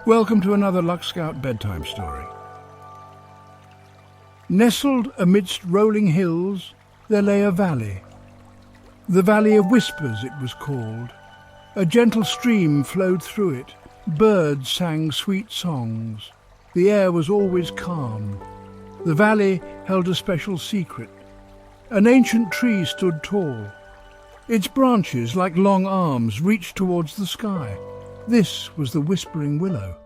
Welcome to another Luck Scout bedtime story. Nestled amidst rolling hills, there lay a valley. The Valley of Whispers it was called. A gentle stream flowed through it. Birds sang sweet songs. The air was always calm. The valley held a special secret. An ancient tree stood tall. Its branches, like long arms, reached towards the sky. This was the Whispering Willow.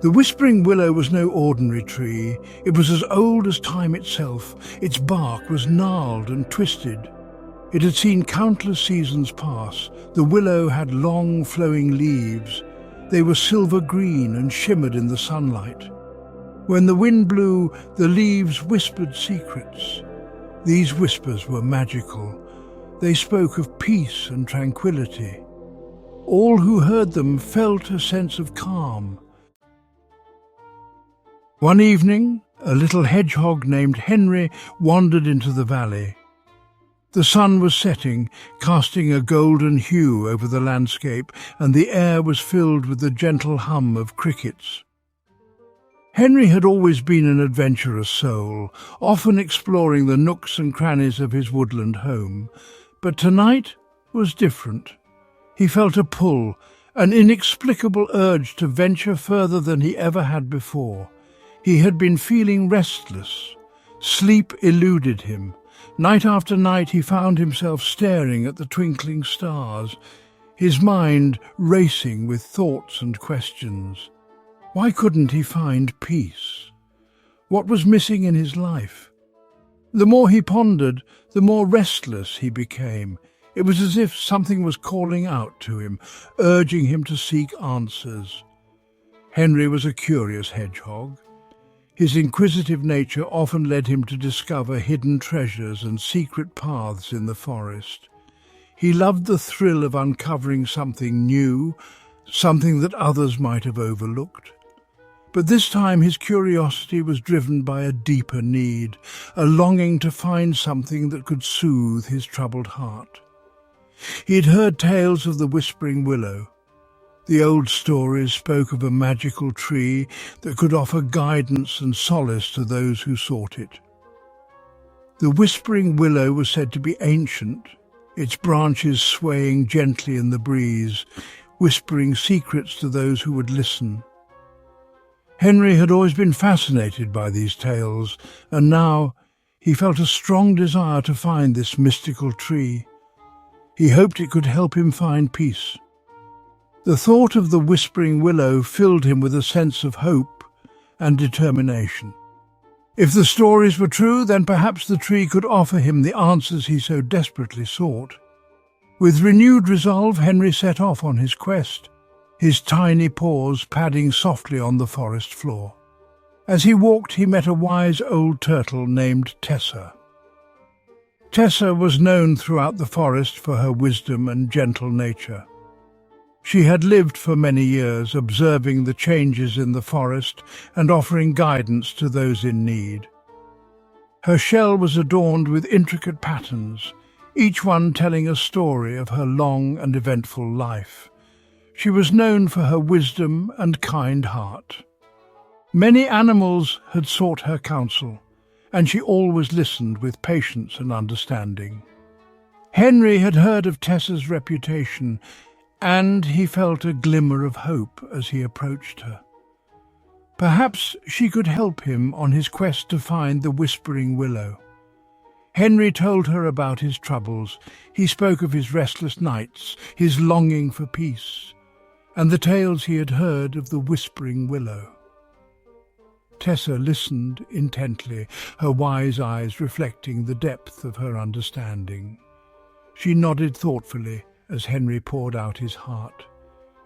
The Whispering Willow was no ordinary tree. It was as old as time itself. Its bark was gnarled and twisted. It had seen countless seasons pass. The willow had long, flowing leaves. They were silver green and shimmered in the sunlight. When the wind blew, the leaves whispered secrets. These whispers were magical. They spoke of peace and tranquility. All who heard them felt a sense of calm. One evening, a little hedgehog named Henry wandered into the valley. The sun was setting, casting a golden hue over the landscape, and the air was filled with the gentle hum of crickets. Henry had always been an adventurous soul, often exploring the nooks and crannies of his woodland home. But tonight was different. He felt a pull, an inexplicable urge to venture further than he ever had before. He had been feeling restless. Sleep eluded him. Night after night he found himself staring at the twinkling stars, his mind racing with thoughts and questions. Why couldn't he find peace? What was missing in his life? The more he pondered, the more restless he became. It was as if something was calling out to him, urging him to seek answers. Henry was a curious hedgehog. His inquisitive nature often led him to discover hidden treasures and secret paths in the forest. He loved the thrill of uncovering something new, something that others might have overlooked. But this time his curiosity was driven by a deeper need, a longing to find something that could soothe his troubled heart. He had heard tales of the Whispering Willow. The old stories spoke of a magical tree that could offer guidance and solace to those who sought it. The Whispering Willow was said to be ancient, its branches swaying gently in the breeze, whispering secrets to those who would listen. Henry had always been fascinated by these tales, and now he felt a strong desire to find this mystical tree. He hoped it could help him find peace. The thought of the Whispering Willow filled him with a sense of hope and determination. If the stories were true, then perhaps the tree could offer him the answers he so desperately sought. With renewed resolve, Henry set off on his quest, his tiny paws padding softly on the forest floor. As he walked, he met a wise old turtle named Tessa. Tessa was known throughout the forest for her wisdom and gentle nature. She had lived for many years, observing the changes in the forest and offering guidance to those in need. Her shell was adorned with intricate patterns, each one telling a story of her long and eventful life. She was known for her wisdom and kind heart. Many animals had sought her counsel, and she always listened with patience and understanding. Henry had heard of Tessa's reputation, and he felt a glimmer of hope as he approached her. Perhaps she could help him on his quest to find the Whispering Willow. Henry told her about his troubles. He spoke of his restless nights, his longing for peace, and the tales he had heard of the Whispering Willow. Tessa listened intently, her wise eyes reflecting the depth of her understanding. She nodded thoughtfully as Henry poured out his heart,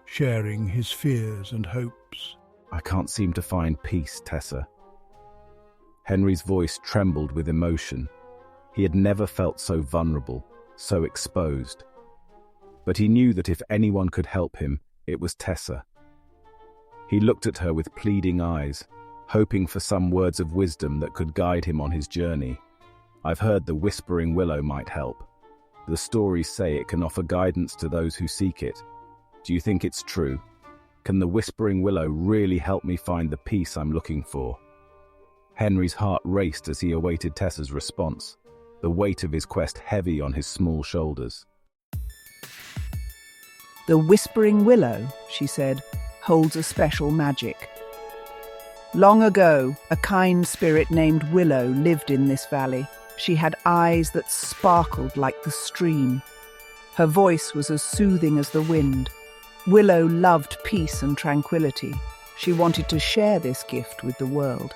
sharing his fears and hopes. I can't seem to find peace, Tessa. Henry's voice trembled with emotion. He had never felt so vulnerable, so exposed. But he knew that if anyone could help him, it was Tessa. He looked at her with pleading eyes, hoping for some words of wisdom that could guide him on his journey. I've heard the Whispering Willow might help. The stories say it can offer guidance to those who seek it. Do you think it's true? Can the Whispering Willow really help me find the peace I'm looking for? Henry's heart raced as he awaited Tessa's response, the weight of his quest heavy on his small shoulders. "The Whispering Willow," she said, "holds a special magic. Long ago, a kind spirit named Willow lived in this valley. She had eyes that sparkled like the stream. Her voice was as soothing as the wind. Willow loved peace and tranquility. She wanted to share this gift with the world.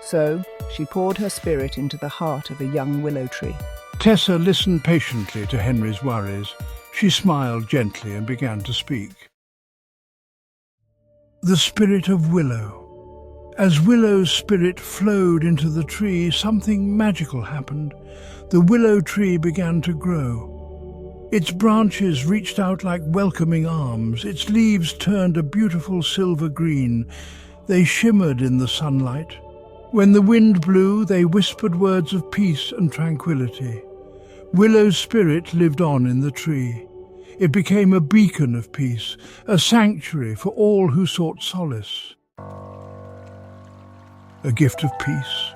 So, she poured her spirit into the heart of a young willow tree." Tessa listened patiently to Henry's worries. She smiled gently and began to speak. The spirit of Willow. As Willow's spirit flowed into the tree, something magical happened. The willow tree began to grow. Its branches reached out like welcoming arms. Its leaves turned a beautiful silver green. They shimmered in the sunlight. When the wind blew, they whispered words of peace and tranquility. Willow's spirit lived on in the tree. It became a beacon of peace, a sanctuary for all who sought solace. A gift of peace.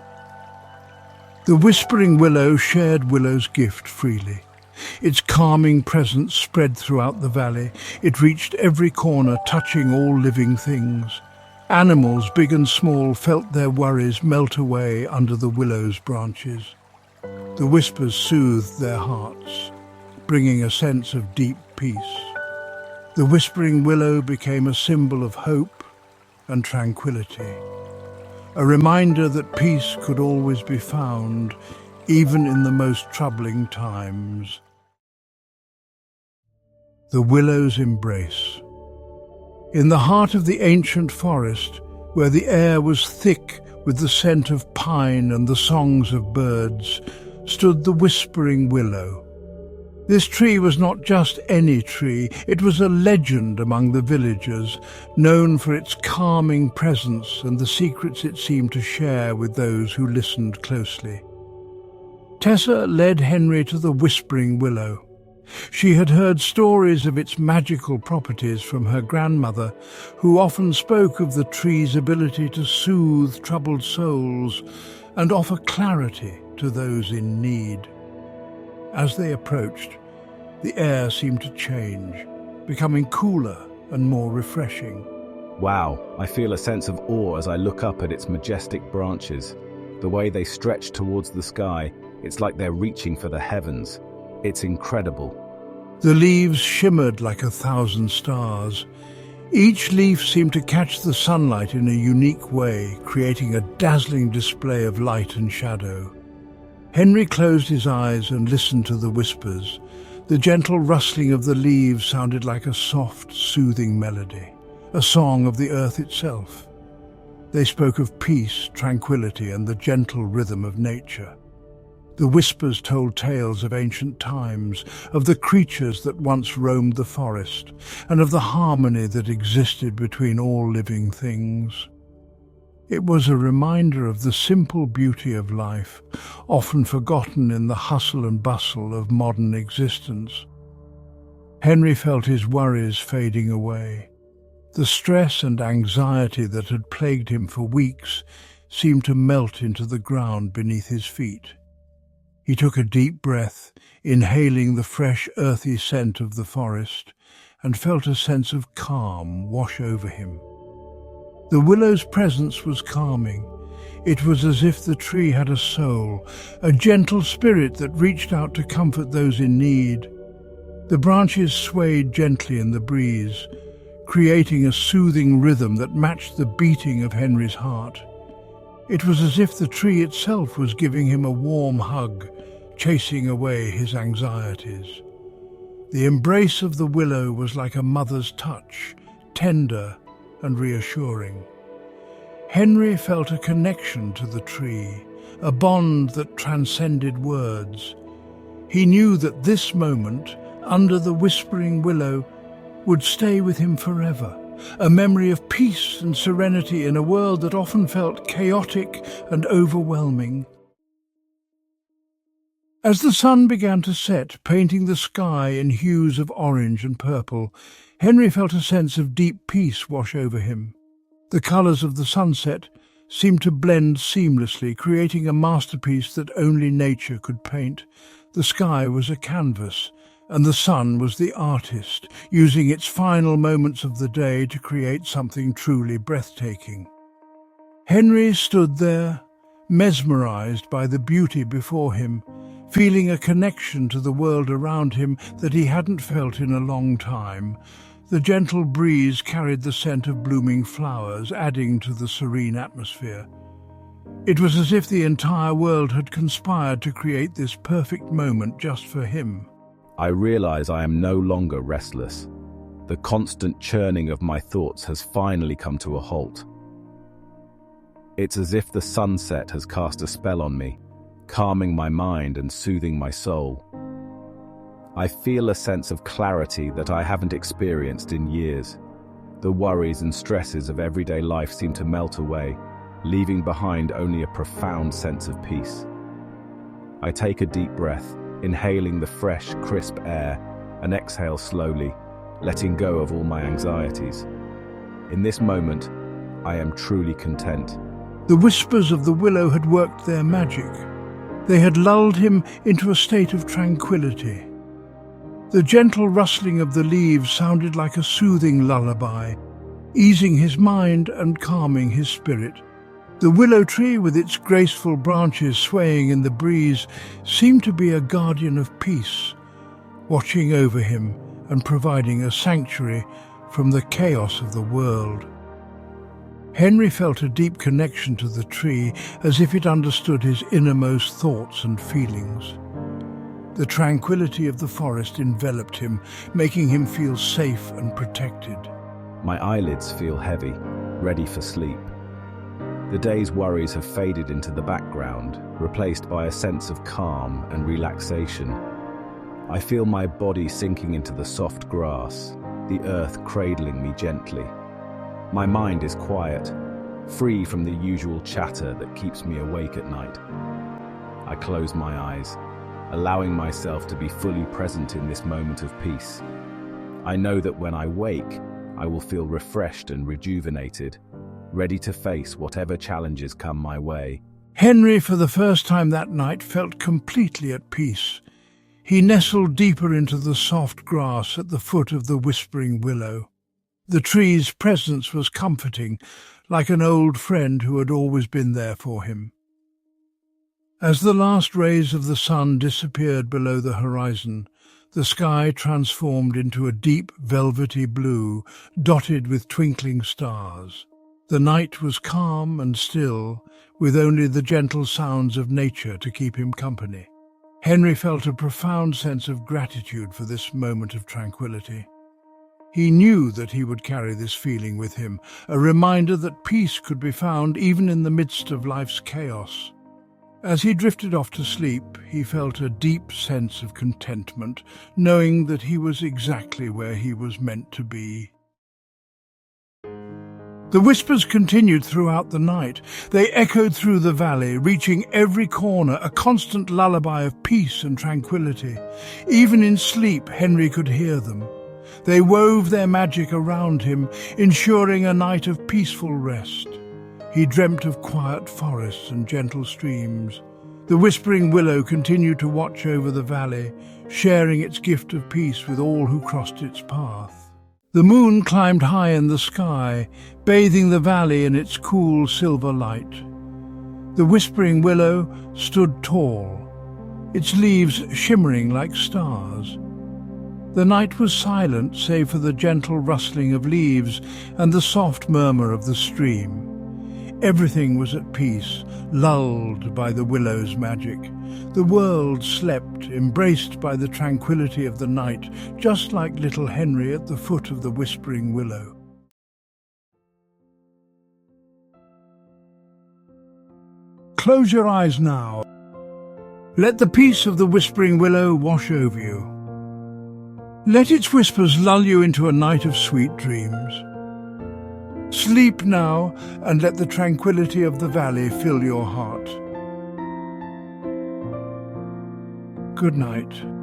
The Whispering Willow shared Willow's gift freely. Its calming presence spread throughout the valley. It reached every corner, touching all living things. Animals, big and small, felt their worries melt away under the willow's branches. The whispers soothed their hearts, bringing a sense of deep peace. The Whispering Willow became a symbol of hope and tranquility, a reminder that peace could always be found, even in the most troubling times. The willow's embrace. In the heart of the ancient forest, where the air was thick with the scent of pine and the songs of birds, stood the Whispering Willow. This tree was not just any tree, it was a legend among the villagers, known for its calming presence and the secrets it seemed to share with those who listened closely. Tessa led Henry to the Whispering Willow. She had heard stories of its magical properties from her grandmother, who often spoke of the tree's ability to soothe troubled souls and offer clarity to those in need. As they approached, the air seemed to change, becoming cooler and more refreshing. Wow, I feel a sense of awe as I look up at its majestic branches. The way they stretch towards the sky, it's like they're reaching for the heavens. It's incredible. The leaves shimmered like 1,000 stars. Each leaf seemed to catch the sunlight in a unique way, creating a dazzling display of light and shadow. Henry closed his eyes and listened to the whispers. The gentle rustling of the leaves sounded like a soft, soothing melody, a song of the earth itself. They spoke of peace, tranquility, and the gentle rhythm of nature. The whispers told tales of ancient times, of the creatures that once roamed the forest, and of the harmony that existed between all living things. It was a reminder of the simple beauty of life, often forgotten in the hustle and bustle of modern existence. Henry felt his worries fading away. The stress and anxiety that had plagued him for weeks seemed to melt into the ground beneath his feet. He took a deep breath, inhaling the fresh, earthy scent of the forest, and felt a sense of calm wash over him. The willow's presence was calming. It was as if the tree had a soul, a gentle spirit that reached out to comfort those in need. The branches swayed gently in the breeze, creating a soothing rhythm that matched the beating of Henry's heart. It was as if the tree itself was giving him a warm hug, chasing away his anxieties. The embrace of the willow was like a mother's touch, tender and reassuring. Henry felt a connection to the tree, a bond that transcended words. He knew that this moment, under the Whispering Willow, would stay with him forever, a memory of peace and serenity in a world that often felt chaotic and overwhelming. As the sun began to set, painting the sky in hues of orange and purple, Henry felt a sense of deep peace wash over him. The colours of the sunset seemed to blend seamlessly, creating a masterpiece that only nature could paint. The sky was a canvas, and the sun was the artist, using its final moments of the day to create something truly breathtaking. Henry stood there, mesmerised by the beauty before him, feeling a connection to the world around him that he hadn't felt in a long time. The gentle breeze carried the scent of blooming flowers, adding to the serene atmosphere. It was as if the entire world had conspired to create this perfect moment just for him. I realize I am no longer restless. The constant churning of my thoughts has finally come to a halt. It's as if the sunset has cast a spell on me, calming my mind and soothing my soul. I feel a sense of clarity that I haven't experienced in years. The worries and stresses of everyday life seem to melt away, leaving behind only a profound sense of peace. I take a deep breath, inhaling the fresh, crisp air, and exhale slowly, letting go of all my anxieties. In this moment, I am truly content. The whispers of the willow had worked their magic. They had lulled him into a state of tranquility. The gentle rustling of the leaves sounded like a soothing lullaby, easing his mind and calming his spirit. The willow tree, with its graceful branches swaying in the breeze, seemed to be a guardian of peace, watching over him and providing a sanctuary from the chaos of the world. Henry felt a deep connection to the tree, as if it understood his innermost thoughts and feelings. The tranquility of the forest enveloped him, making him feel safe and protected. My eyelids feel heavy, ready for sleep. The day's worries have faded into the background, replaced by a sense of calm and relaxation. I feel my body sinking into the soft grass, the earth cradling me gently. My mind is quiet, free from the usual chatter that keeps me awake at night. I close my eyes, allowing myself to be fully present in this moment of peace. I know that when I wake, I will feel refreshed and rejuvenated, ready to face whatever challenges come my way. Henry, for the first time that night, felt completely at peace. He nestled deeper into the soft grass at the foot of the Whispering Willow. The tree's presence was comforting, like an old friend who had always been there for him. As the last rays of the sun disappeared below the horizon, the sky transformed into a deep velvety blue, dotted with twinkling stars. The night was calm and still, with only the gentle sounds of nature to keep him company. Henry felt a profound sense of gratitude for this moment of tranquility. He knew that he would carry this feeling with him, a reminder that peace could be found even in the midst of life's chaos. As he drifted off to sleep, he felt a deep sense of contentment, knowing that he was exactly where he was meant to be. The whispers continued throughout the night. They echoed through the valley, reaching every corner, a constant lullaby of peace and tranquility. Even in sleep, Henry could hear them. They wove their magic around him, ensuring a night of peaceful rest. He dreamt of quiet forests and gentle streams. The Whispering Willow continued to watch over the valley, sharing its gift of peace with all who crossed its path. The moon climbed high in the sky, bathing the valley in its cool silver light. The Whispering Willow stood tall, its leaves shimmering like stars. The night was silent, save for the gentle rustling of leaves and the soft murmur of the stream. Everything was at peace, lulled by the willow's magic. The world slept, embraced by the tranquility of the night, just like little Henry at the foot of the Whispering Willow. Close your eyes now. Let the peace of the Whispering Willow wash over you. Let its whispers lull you into a night of sweet dreams. Sleep now, and let the tranquility of the valley fill your heart. Good night.